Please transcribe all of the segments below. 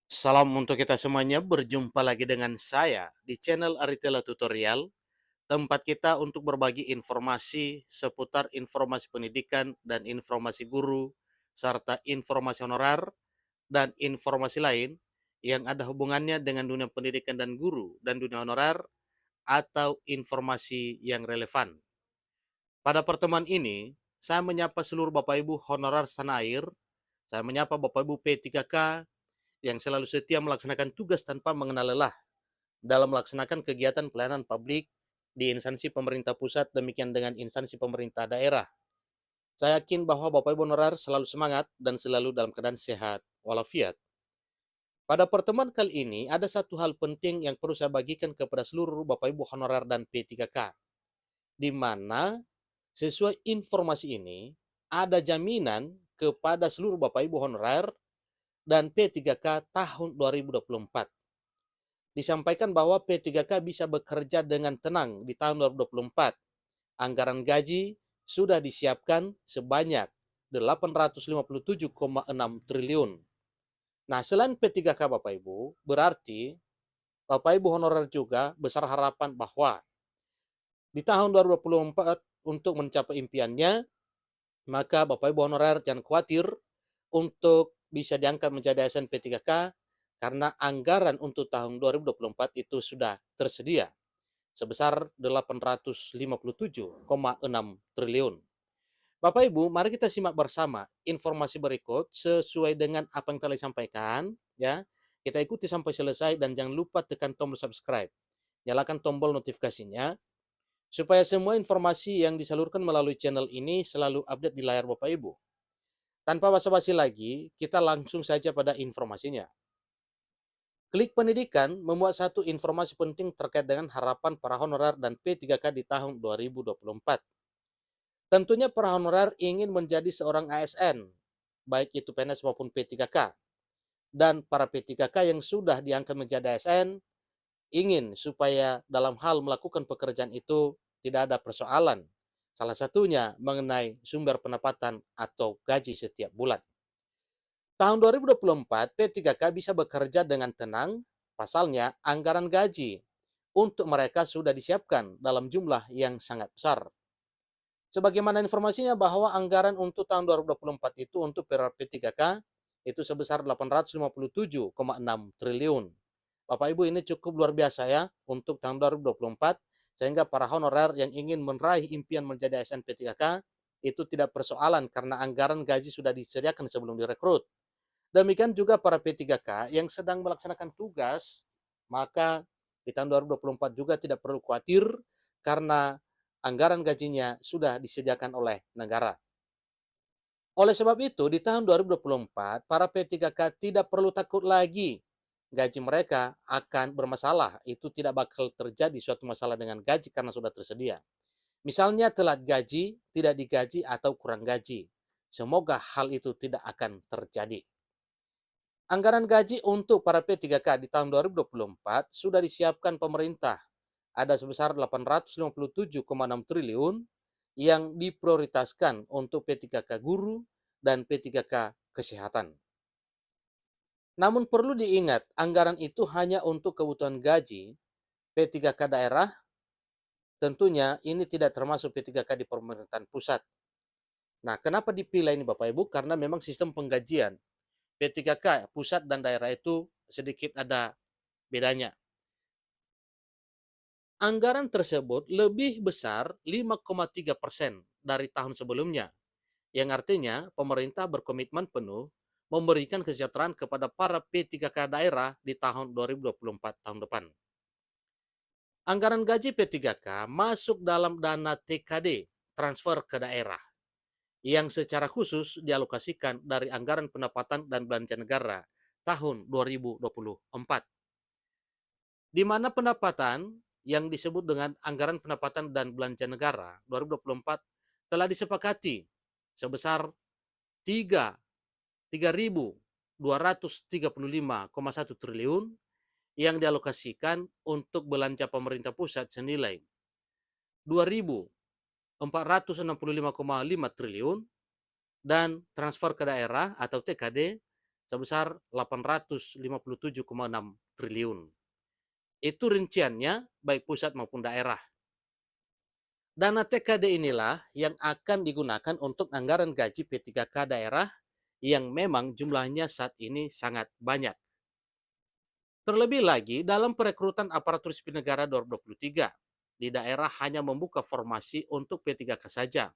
Salam untuk kita semuanya, berjumpa lagi dengan saya di channel Aritela Tutorial, tempat kita untuk berbagi informasi seputar informasi pendidikan dan informasi guru, serta informasi honorer dan informasi lain yang ada hubungannya dengan dunia pendidikan dan guru dan dunia honorer atau informasi yang relevan. Pada pertemuan ini, saya menyapa seluruh Bapak Ibu honorer setanah air, saya menyapa Bapak Ibu P3K yang selalu setia melaksanakan tugas tanpa mengenal lelah dalam melaksanakan kegiatan pelayanan publik di instansi pemerintah pusat, demikian dengan instansi pemerintah daerah. Saya yakin bahwa Bapak Ibu honorer selalu semangat dan selalu dalam keadaan sehat walafiat. Pada pertemuan kali ini, ada satu hal penting yang perlu saya bagikan kepada seluruh Bapak Ibu honorer dan P3K, di mana sesuai informasi ini, ada jaminan kepada seluruh Bapak Ibu honorer dan P3K tahun 2024. Disampaikan bahwa P3K bisa bekerja dengan tenang di tahun 2024. Anggaran gaji sudah disiapkan sebanyak 857,6 triliun. Nah, selain P3K Bapak Ibu, berarti Bapak Ibu honorer juga besar harapan bahwa di tahun 2024 untuk mencapai impiannya, maka Bapak Ibu honorer jangan khawatir untuk bisa diangkat menjadi ASN P3K karena anggaran untuk tahun 2024 itu sudah tersedia sebesar 857,6 triliun. Bapak Ibu, mari kita simak bersama informasi berikut sesuai dengan apa yang telah disampaikan ya. Kita ikuti sampai selesai dan jangan lupa tekan tombol subscribe. Nyalakan tombol notifikasinya supaya semua informasi yang disalurkan melalui channel ini selalu update di layar Bapak Ibu. Tanpa basa-basi lagi, kita langsung saja pada informasinya. Klik Pendidikan memuat satu informasi penting terkait dengan harapan para honorer dan P3K di tahun 2024. Tentunya para honorer ingin menjadi seorang ASN, baik itu PNS maupun P3K. Dan para P3K yang sudah diangkat menjadi ASN ingin supaya dalam hal melakukan pekerjaan itu tidak ada persoalan. Salah satunya mengenai sumber pendapatan atau gaji setiap bulan. Tahun 2024, P3K bisa bekerja dengan tenang, pasalnya anggaran gaji untuk mereka sudah disiapkan dalam jumlah yang sangat besar. Sebagaimana informasinya bahwa anggaran untuk tahun 2024 itu untuk periode P3K itu sebesar 857,6 triliun. Bapak Ibu, ini cukup luar biasa ya untuk tahun 2024, sehingga para honorer yang ingin meraih impian menjadi ASN P3K itu tidak persoalan karena anggaran gaji sudah disediakan sebelum direkrut. Demikian juga para P3K yang sedang melaksanakan tugas, maka di tahun 2024 juga tidak perlu khawatir karena anggaran gajinya sudah disediakan oleh negara. Oleh sebab itu, di tahun 2024, para P3K tidak perlu takut lagi gaji mereka akan bermasalah. Itu tidak bakal terjadi suatu masalah dengan gaji karena sudah tersedia. Misalnya telat gaji, tidak digaji, atau kurang gaji. Semoga hal itu tidak akan terjadi. Anggaran gaji untuk para P3K di tahun 2024 sudah disiapkan pemerintah. Ada sebesar 857,6 triliun yang diprioritaskan untuk P3K guru dan P3K kesehatan. Namun perlu diingat, anggaran itu hanya untuk kebutuhan gaji P3K daerah, tentunya ini tidak termasuk P3K di pemerintahan pusat. Nah, kenapa dipilih ini Bapak Ibu? Karena memang sistem penggajian P3K pusat dan daerah itu sedikit ada bedanya. Anggaran tersebut lebih besar 5,3% dari tahun sebelumnya, yang artinya pemerintah berkomitmen penuh memberikan kesejahteraan kepada para P3K daerah di tahun 2024 tahun depan. Anggaran gaji P3K masuk dalam dana TKD, transfer ke daerah, yang secara khusus dialokasikan dari anggaran pendapatan dan belanja negara tahun 2024. Di mana pendapatan yang disebut dengan anggaran pendapatan dan belanja negara 2024 telah disepakati sebesar 3.235,1 triliun yang dialokasikan untuk belanja pemerintah pusat senilai 2.465,5 triliun dan transfer ke daerah atau TKD sebesar 857,6 triliun. Itu rinciannya baik pusat maupun daerah. Dana TKD inilah yang akan digunakan untuk anggaran gaji P3K daerah yang memang jumlahnya saat ini sangat banyak. Terlebih lagi, dalam perekrutan aparatur sipil negara 2023, di daerah hanya membuka formasi untuk P3K saja.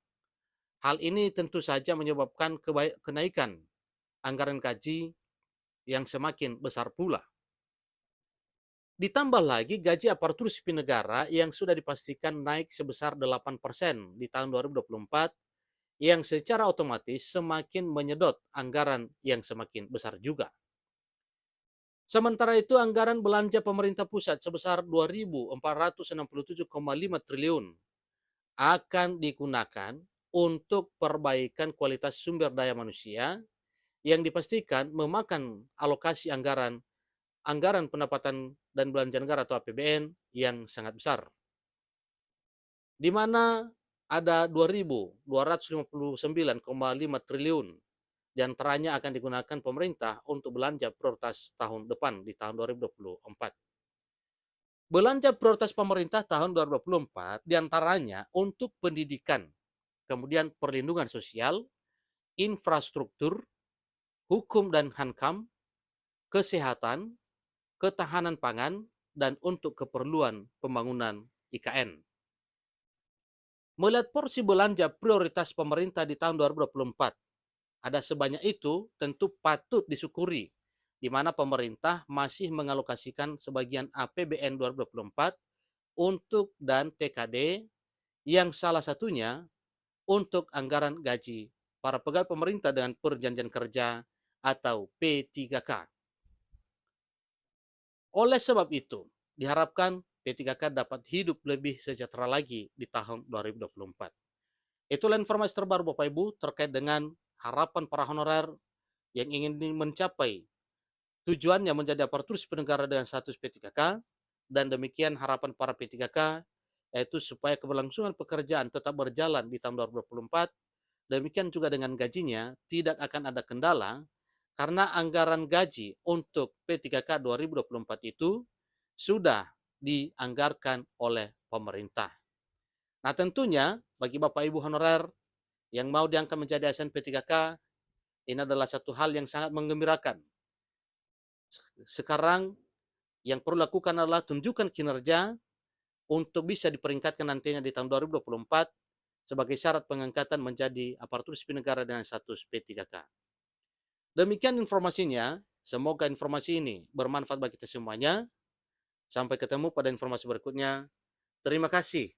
Hal ini tentu saja menyebabkan kenaikan anggaran gaji yang semakin besar pula. Ditambah lagi gaji aparatur sipil negara yang sudah dipastikan naik sebesar 8% di tahun 2024 yang secara otomatis semakin menyedot anggaran yang semakin besar juga. Sementara itu anggaran belanja pemerintah pusat sebesar 2.467,5 triliun akan digunakan untuk perbaikan kualitas sumber daya manusia yang dipastikan memakan alokasi anggaran pendapatan dan belanja negara atau APBN yang sangat besar, di mana ada 2.259,5 triliun diantaranya akan digunakan pemerintah untuk belanja prioritas tahun depan di tahun 2024. Belanja prioritas pemerintah tahun 2024 diantaranya untuk pendidikan, kemudian perlindungan sosial, infrastruktur, hukum dan hankam, kesehatan, ketahanan pangan, dan untuk keperluan pembangunan IKN. Melihat porsi belanja prioritas pemerintah di tahun 2024, ada sebanyak itu tentu patut disyukuri, di mana pemerintah masih mengalokasikan sebagian APBN 2024 untuk dan TKD yang salah satunya untuk anggaran gaji para pegawai pemerintah dengan perjanjian kerja atau P3K. Oleh sebab itu, diharapkan P3K dapat hidup lebih sejahtera lagi di tahun 2024. Itulah informasi terbaru Bapak Ibu terkait dengan harapan para honorer yang ingin mencapai tujuannya menjadi aparatur sipil negara dengan status P3K, dan demikian harapan para P3K yaitu supaya keberlangsungan pekerjaan tetap berjalan di tahun 2024. Demikian juga dengan gajinya tidak akan ada kendala karena anggaran gaji untuk P3K 2024 itu sudah dianggarkan oleh pemerintah. Nah tentunya bagi Bapak Ibu honorer yang mau diangkat menjadi ASN P3K, ini adalah satu hal yang sangat menggembirakan. Sekarang yang perlu lakukan adalah tunjukkan kinerja untuk bisa diperingkatkan nantinya di tahun 2024 sebagai syarat pengangkatan menjadi aparatur sipil negara dengan status P3K. Demikian informasinya, semoga informasi ini bermanfaat bagi kita semuanya. Sampai ketemu pada informasi berikutnya. Terima kasih.